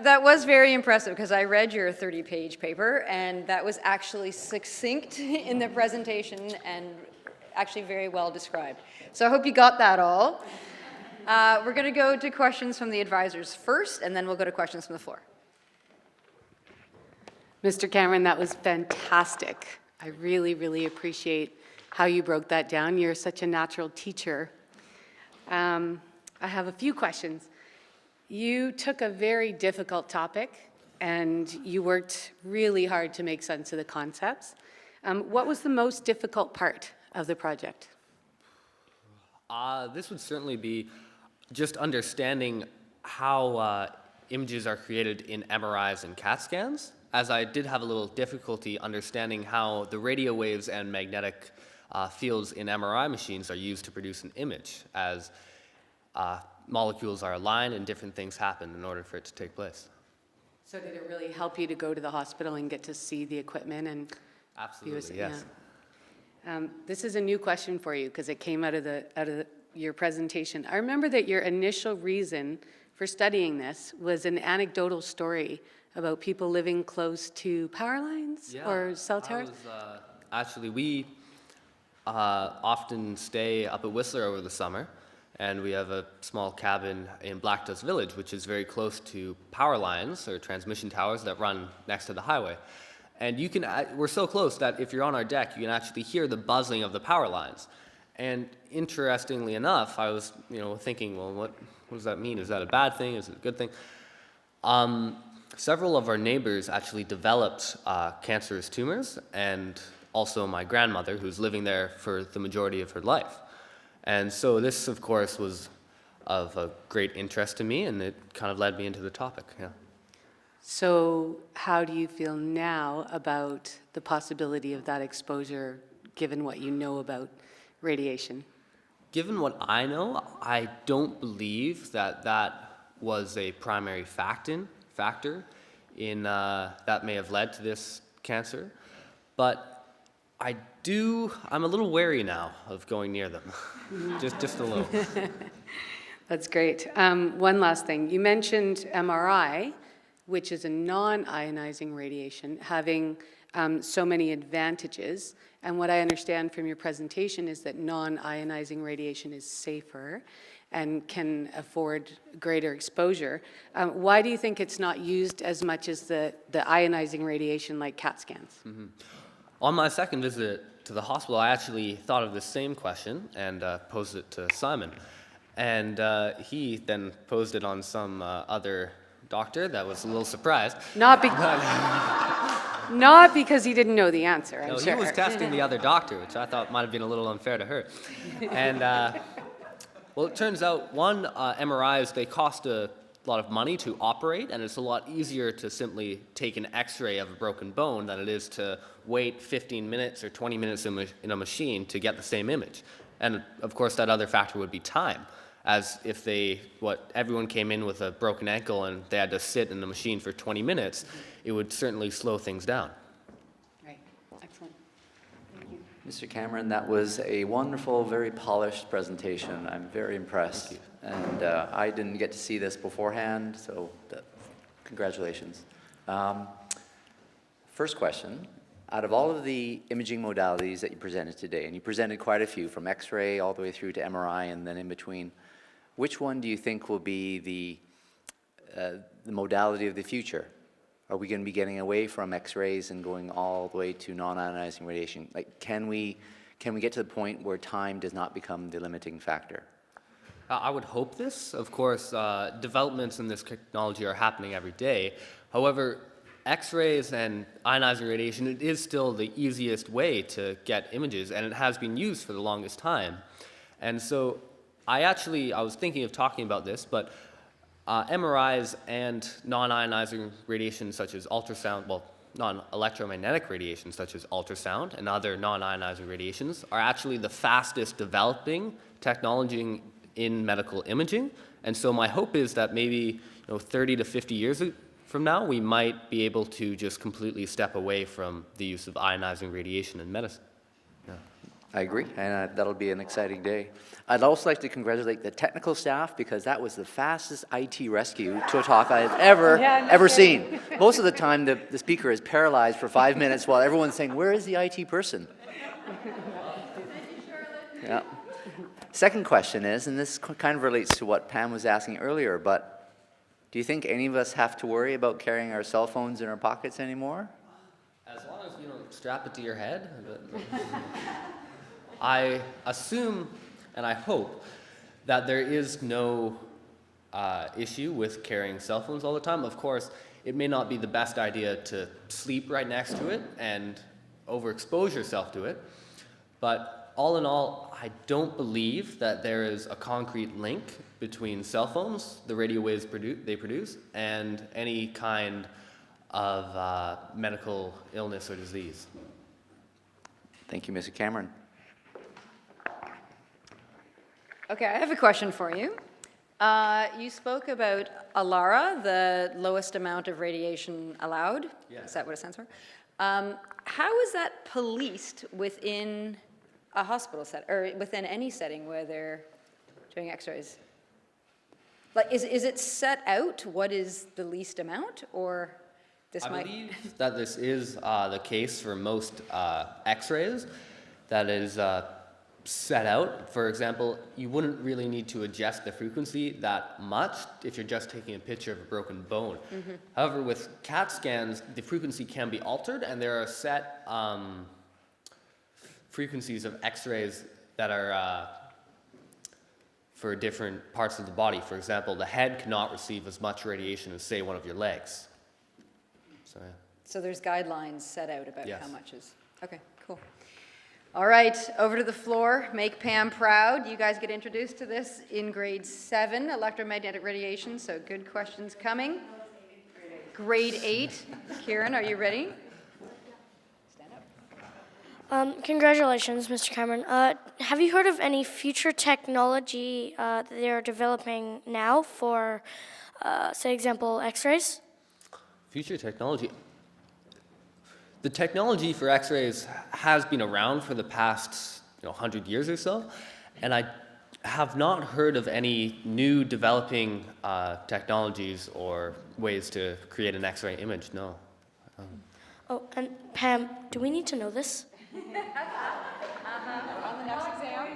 That was very impressive because I read your 30-page paper, and that was actually succinct in the presentation and actually very well described. So I hope you got that all. We're going to go to questions from the advisors first, and then we'll go to questions from the floor. Mr. Cameron, that was fantastic. I really, really appreciate how you broke that down. You're such a natural teacher. I have a few questions. You took a very difficult topic and you worked really hard to make sense of the concepts. What was the most difficult part of the project? This would certainly be just understanding how images are created in MRIs and CAT scans, as I did have a little difficulty understanding how the radio waves and magnetic fields in MRI machines are used to produce an image, as molecules are aligned and different things happen in order for it to take place. So did it really help you to go to the hospital and get to see the equipment? And absolutely, yes. Yeah. This is a new question for you because it came out of your presentation. I remember that your initial reason for studying this was an anecdotal story about people living close to power lines or cell towers. Actually, we often stay up at Whistler over the summer, and we have a small cabin in Black Dust Village, which is very close to power lines or transmission towers that run next to the highway. And we're so close that if you're on our deck, you can actually hear the buzzing of the power lines. And interestingly enough, I was, thinking, well, what does that mean? Is that a bad thing? Is it a good thing? Several of our neighbors actually developed cancerous tumors, and also my grandmother, who's living there for the majority of her life. And so this, of course, was of a great interest to me, and it kind of led me into the topic. Yeah. So how do you feel now about the possibility of that exposure, given what you know about radiation? Given what I know, I don't believe that was a primary factor in that may have led to this cancer, but I'm a little wary now of going near them, just a little. That's great. One last thing. You mentioned MRI, which is a non-ionizing radiation, having so many advantages. And what I understand from your presentation is that non-ionizing radiation is safer and can afford greater exposure. Why do you think it's not used as much as the ionizing radiation like CAT scans? Mm-hmm. On my second visit to the hospital, I actually thought of the same question and posed it to Simon. And he then posed it on some other doctor that was a little surprised. Not because he didn't know the answer, I'm sure. He was testing the other doctor, which I thought might have been a little unfair to her. And well, it turns out, MRIs, they cost a lot of money to operate, and it's a lot easier to simply take an x-ray of a broken bone than it is to wait 15 minutes or 20 minutes in a machine to get the same image. And of course, that other factor would be time, as if everyone came in with a broken ankle and they had to sit in the machine for 20 minutes, it would certainly slow things down. Right, excellent. Thank you. Mr. Cameron, that was a wonderful, very polished presentation. I'm very impressed. Thank you. And I didn't get to see this beforehand, so congratulations. First question, out of all of the imaging modalities that you presented today, and you presented quite a few, from X-ray all the way through to MRI and then in between, which one do you think will be the modality of the future? Are we going to be getting away from X-rays and going all the way to non-ionizing radiation? Like, can we get to the point where time does not become the limiting factor? I would hope this. Of course, developments in this technology are happening every day. However, X-rays and ionizing radiation, it is still the easiest way to get images, and it has been used for the longest time. And so I was thinking of talking about this, but MRIs and non-ionizing radiation such as ultrasound, non-electromagnetic radiation such as ultrasound and other non-ionizing radiations are actually the fastest developing technology in medical imaging. And so my hope is that maybe 30 to 50 years from now, we might be able to just completely step away from the use of ionizing radiation in medicine. Yeah. I agree, and that'll be an exciting day. I'd also like to congratulate the technical staff because that was the fastest IT rescue to a talk I've ever seen. Most of the time, the speaker is paralyzed for 5 minutes while everyone's saying, "Where is the IT person?" Yeah. Second question is, and this kind of relates to what Pam was asking earlier, but do you think any of us have to worry about carrying our cell phones in our pockets anymore? As long as you don't strap it to your head. I assume and I hope that there is no issue with carrying cell phones all the time. Of course, it may not be the best idea to sleep right next to it and overexpose yourself to it, but all in all, I don't believe that there is a concrete link between cell phones, the radio waves they produce, and any kind of medical illness or disease. Thank you, Mr. Cameron. Okay, I have a question for you. You spoke about ALARA, the lowest amount of radiation allowed. Yes. Is that what it stands for? How is that policed within a hospital set, or within any setting where they're doing x-rays? Like, is it set out what is the least amount, or this I might? believe that this is the case for most x-rays, that is set out. For example, you wouldn't really need to adjust the frequency that much if you're just taking a picture of a broken bone. Mm-hmm. However, with CAT scans, the frequency can be altered, and there are set frequencies of x-rays that are for different parts of the body. For example, the head cannot receive as much radiation as, say, one of your legs. So, yeah. So there's guidelines set out about Yes. how much is, okay, cool. All right, over to the floor, make Pam proud. You guys get introduced to this in grade 7, electromagnetic radiation, so good questions coming. Grade 8, Kieran, are you ready? Stand up. Congratulations, Mr. Cameron. Have you heard of any future technology that they're developing now for, say, example, X-rays? Future technology. The technology for X-rays has been around for the past 100 years or so, and I have not heard of any new developing technologies or ways to create an X-ray image, no. Oh, and Pam, do we need to know this? On the next exam.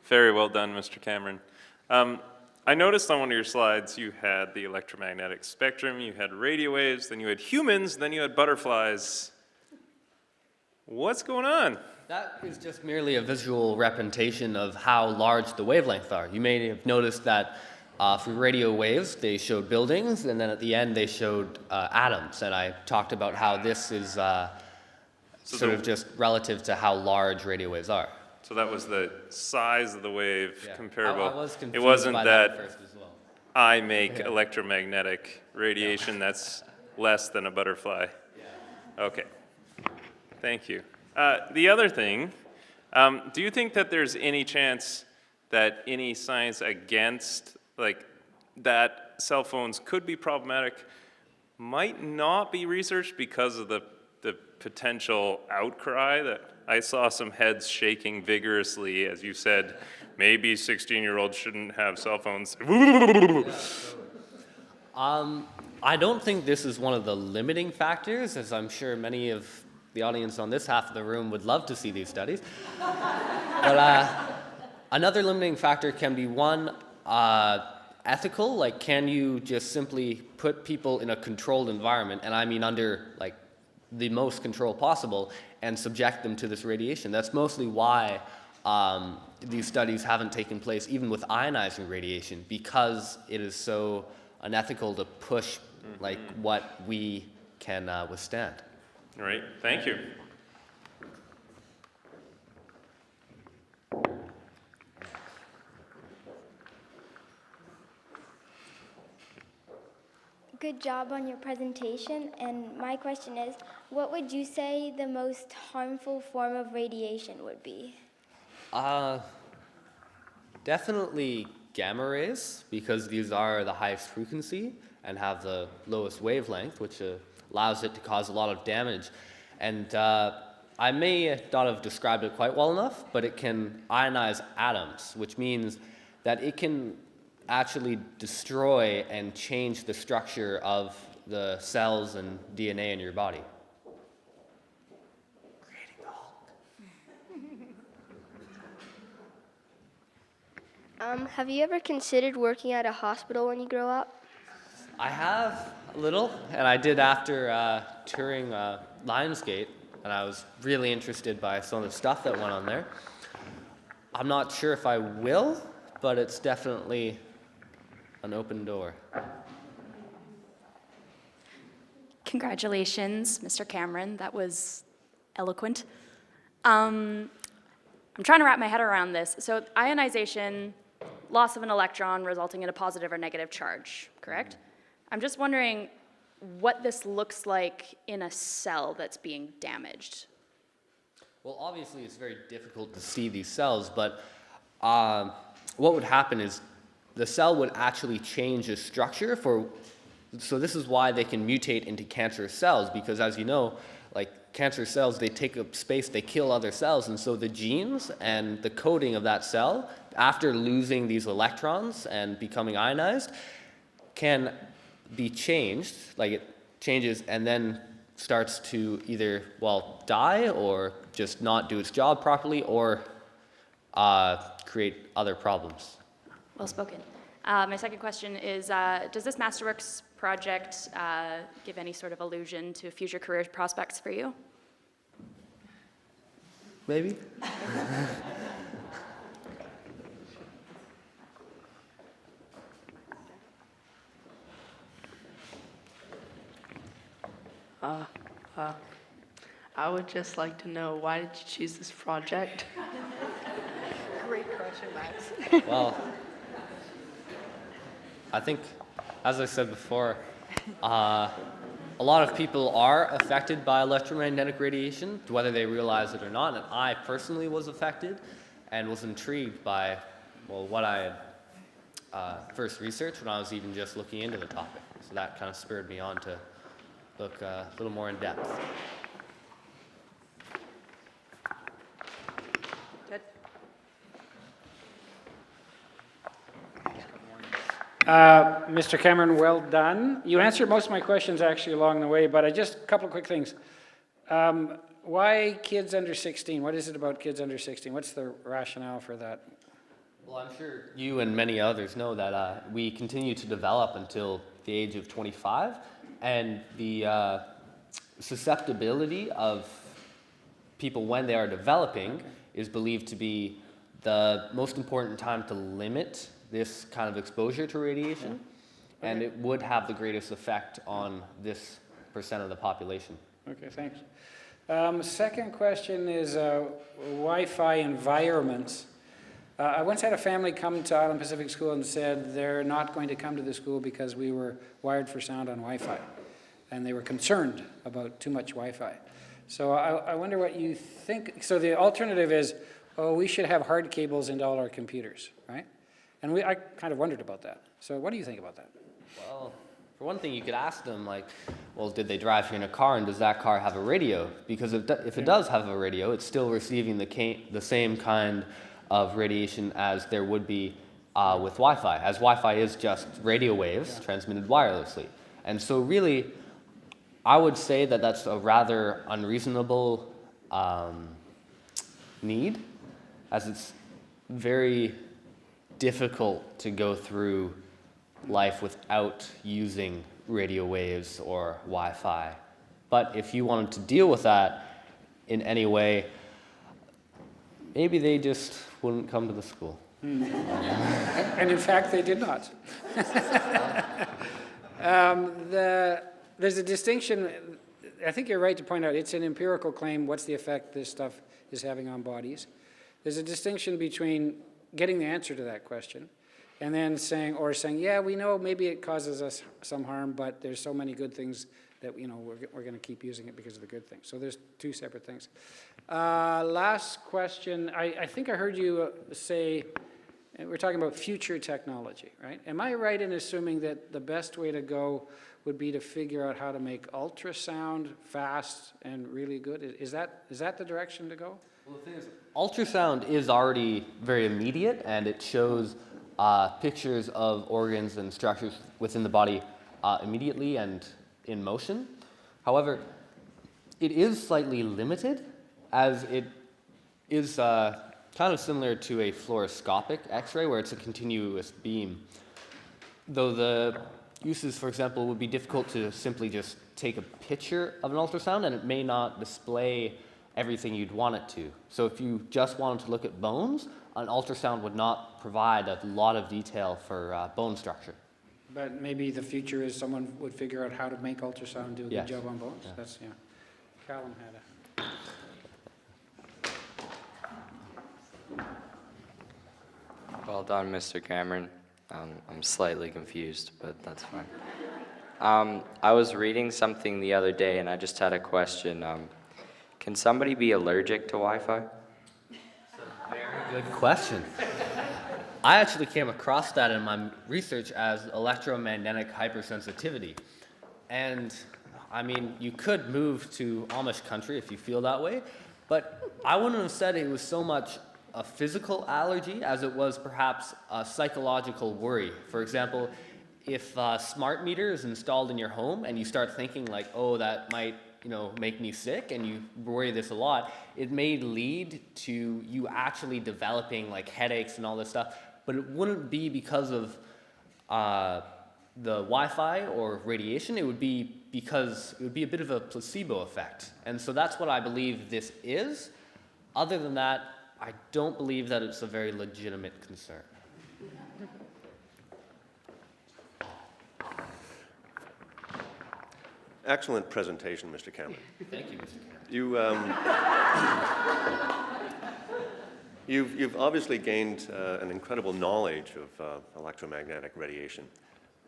Very well done, Mr. Cameron. I noticed on one of your slides you had the electromagnetic spectrum, you had radio waves, then you had humans, then you had butterflies. What's going on? That is just merely a visual representation of how large the wavelengths are. You may have noticed that for radio waves, they showed buildings, and then at the end they showed atoms. And I talked about how this is sort of just relative to how large radio waves are. So that was the size of the wave comparable. I was confused it wasn't by that at first as well. I make electromagnetic radiation that's less than a butterfly. Okay, thank you. The other thing, do you think that there's any chance that any science against that cell phones could be problematic might not be researched because of the potential outcry? That I saw some heads shaking vigorously as you said, maybe 16-year-olds shouldn't have cell phones. I don't think this is one of the limiting factors, as I'm sure many of the audience on this half of the room would love to see these studies. But another limiting factor can be one, ethical, like can you just simply put people in a controlled environment, and I mean under the most control possible, and subject them to this radiation. That's mostly why these studies haven't taken place even with ionizing radiation, because it is so unethical to push what we can withstand. All right, thank you. Good job on your presentation, and my question is, what would you say the most harmful form of radiation would be? Definitely gamma rays because these are the highest frequency and have the lowest wavelength, which allows it to cause a lot of damage. And I may not have described it quite well enough, but it can ionize atoms, which means that it can actually destroy and change the structure of the cells and DNA in your body. Creating the Hulk. Have you ever considered working at a hospital when you grow up? I have a little, and I did after touring Lionsgate, and I was really interested by some of the stuff that went on there. I'm not sure if I will, but it's definitely an open door. Congratulations, Mr. Cameron. That was eloquent. I'm trying to wrap my head around this. So ionization, loss of an electron resulting in a positive or negative charge, correct? I'm just wondering what this looks like in a cell that's being damaged. Well, obviously, it's very difficult to see these cells, but what would happen is the cell would actually change its structure so this is why they can mutate into cancerous cells, because as you know, like cancer cells, they take up space, they kill other cells, and so the genes and the coding of that cell, after losing these electrons and becoming ionized, can be changed, like it changes and then starts to either, well, die or just not do its job properly or create other problems. Well spoken. My second question is, does this Masterworks project give any sort of allusion to future career prospects for you? Maybe? I would just like to know, why did you choose this project? Great question, Max. Well, I think, as I said before, a lot of people are affected by electromagnetic radiation, whether they realize it or not, and I personally was affected and was intrigued by, well, what I had first researched when I was even just looking into the topic. So that kind of spurred me on to look a little more in depth. Good. Mr. Cameron, well done. You answered most of my questions actually along the way, but just a couple of quick things. Why kids under 16? What is it about kids under 16? What's the rationale for that? Well, I'm sure you and many others know that we continue to develop until the age of 25, and the susceptibility of people when they are developing is believed to be the most important time to limit this kind of exposure to radiation, and it would have the greatest effect on this percent of the population. Okay, thanks. Second question is Wi-Fi environments. I once had a family come to Island Pacific School and said they're not going to come to the school because we were wired for sound on Wi-Fi, and they were concerned about too much Wi-Fi. So I wonder what you think. So the alternative is, oh, we should have hard cables into all our computers, right? And I kind of wondered about that. So what do you think about that? Well, for one thing, you could ask them, like, well, did they drive here in a car, and does that car have a radio? Because if it does have a radio, it's still receiving the same kind of radiation as there would be with Wi-Fi, as Wi-Fi is just radio waves transmitted wirelessly. And so really, I would say that that's a rather unreasonable need, as it's very difficult to go through life without using radio waves or Wi-Fi. But if you wanted to deal with that in any way, maybe they just wouldn't come to the school. And in fact, they did not. There's a distinction, I think you're right to point out, it's an empirical claim, what's the effect this stuff is having on bodies. There's a distinction between getting the answer to that question and then saying, yeah, we know maybe it causes us some harm, but there's so many good things that, we're going to keep using it because of the good things. So there's two separate things. Last question, I think I heard you say, And we're talking about future technology, right? Am I right in assuming that the best way to go would be to figure out how to make ultrasound fast and really good? Is that the direction to go? Well, the thing is, ultrasound is already very immediate, and it shows pictures of organs and structures within the body immediately and in motion. However, it is slightly limited, as it is kind of similar to a fluoroscopic X-ray, where it's a continuous beam. Though the uses, for example, would be difficult to simply just take a picture of an ultrasound, and it may not display everything you'd want it to. So if you just wanted to look at bones, an ultrasound would not provide a lot of detail for bone structure. But maybe the future is someone would figure out how to make ultrasound do a good job on bones. That's, yeah. Callum had a... Well done, Mr. Cameron. I'm slightly confused, but that's fine. I was reading something the other day, and I just had a question. Can somebody be allergic to Wi-Fi? Very good question. I actually came across that in my research as electromagnetic hypersensitivity. And I mean, you could move to Amish country if you feel that way, but I wouldn't have said it was so much a physical allergy as it was perhaps a psychological worry. For example, if a smart meter is installed in your home and you start thinking like, oh, that might make me sick, and you worry this a lot, it may lead to you actually developing like headaches and all this stuff, but it wouldn't be because of the Wi-Fi or radiation. It would be because it would be a bit of a placebo effect. And so that's what I believe this is. Other than that, I don't believe that it's a very legitimate concern. Excellent presentation, Mr. Cameron. Thank you, Mr. Cameron. You've obviously gained an incredible knowledge of electromagnetic radiation,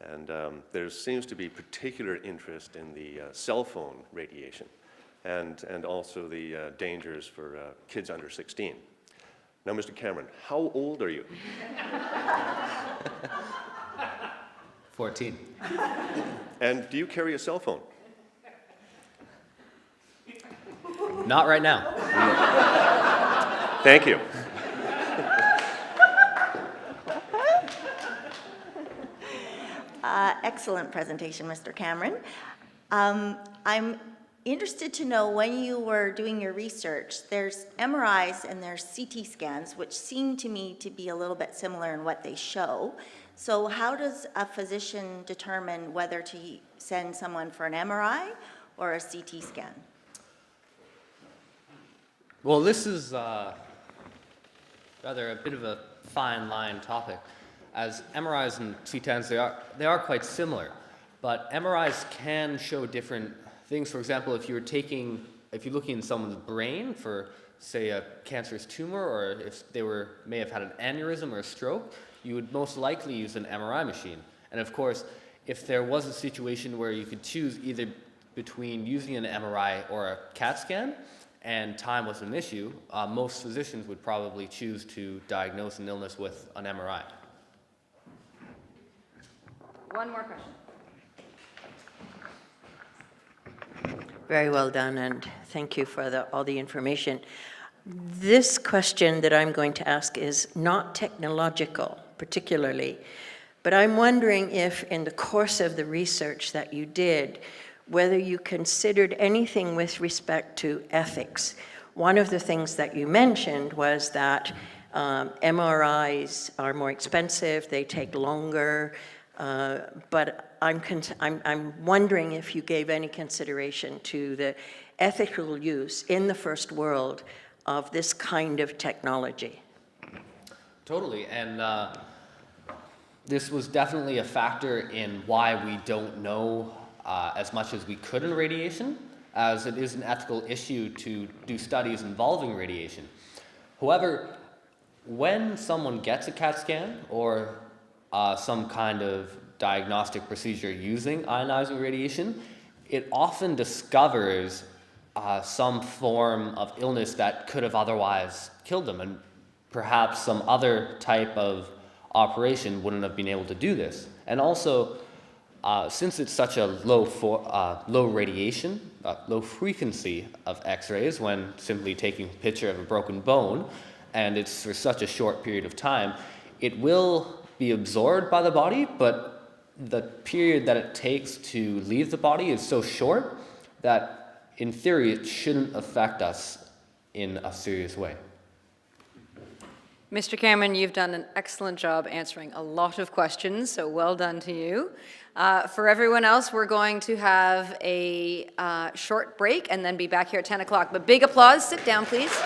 and there seems to be particular interest in the cell phone radiation, and also the dangers for kids under 16. Now, Mr. Cameron, how old are you? 14. And do you carry a cell phone? Not right now. Thank you. Excellent presentation, Mr. Cameron. I'm interested to know, when you were doing your research, there's MRIs and there's CT scans, which seem to me to be a little bit similar in what they show. So how does a physician determine whether to send someone for an MRI or a CT scan? Well, this is rather a bit of a fine line topic, as MRIs and CT scans, they are quite similar, but MRIs can show different things. For example, if you're looking in someone's brain for, say, a cancerous tumor, or if they may have had an aneurysm or a stroke, you would most likely use an MRI machine. And of course, if there was a situation where you could choose either between using an MRI or a CAT scan, and time was an issue, most physicians would probably choose to diagnose an illness with an MRI. One more question. Very well done, and thank you for all the information. This question that I'm going to ask is not technological, particularly, but I'm wondering if in the course of the research that you did, whether you considered anything with respect to ethics. One of the things that you mentioned was that MRIs are more expensive, they take longer, but I'm wondering if you gave any consideration to the ethical use in the first world of this kind of technology. Totally, and this was definitely a factor in why we don't know as much as we could in radiation, as it is an ethical issue to do studies involving radiation. However, when someone gets a CAT scan or some kind of diagnostic procedure using ionizing radiation, it often discovers some form of illness that could have otherwise killed them, and perhaps some other type of operation wouldn't have been able to do this. And also, since it's such a low radiation, low frequency of X-rays when simply taking a picture of a broken bone, and it's for such a short period of time, it will be absorbed by the body, but the period that it takes to leave the body is so short that, in theory, it shouldn't affect us in a serious way. Mr. Cameron, you've done an excellent job answering a lot of questions, so well done to you. For everyone else, we're going to have a short break and then be back here at 10 o'clock. But big applause. Sit down, please.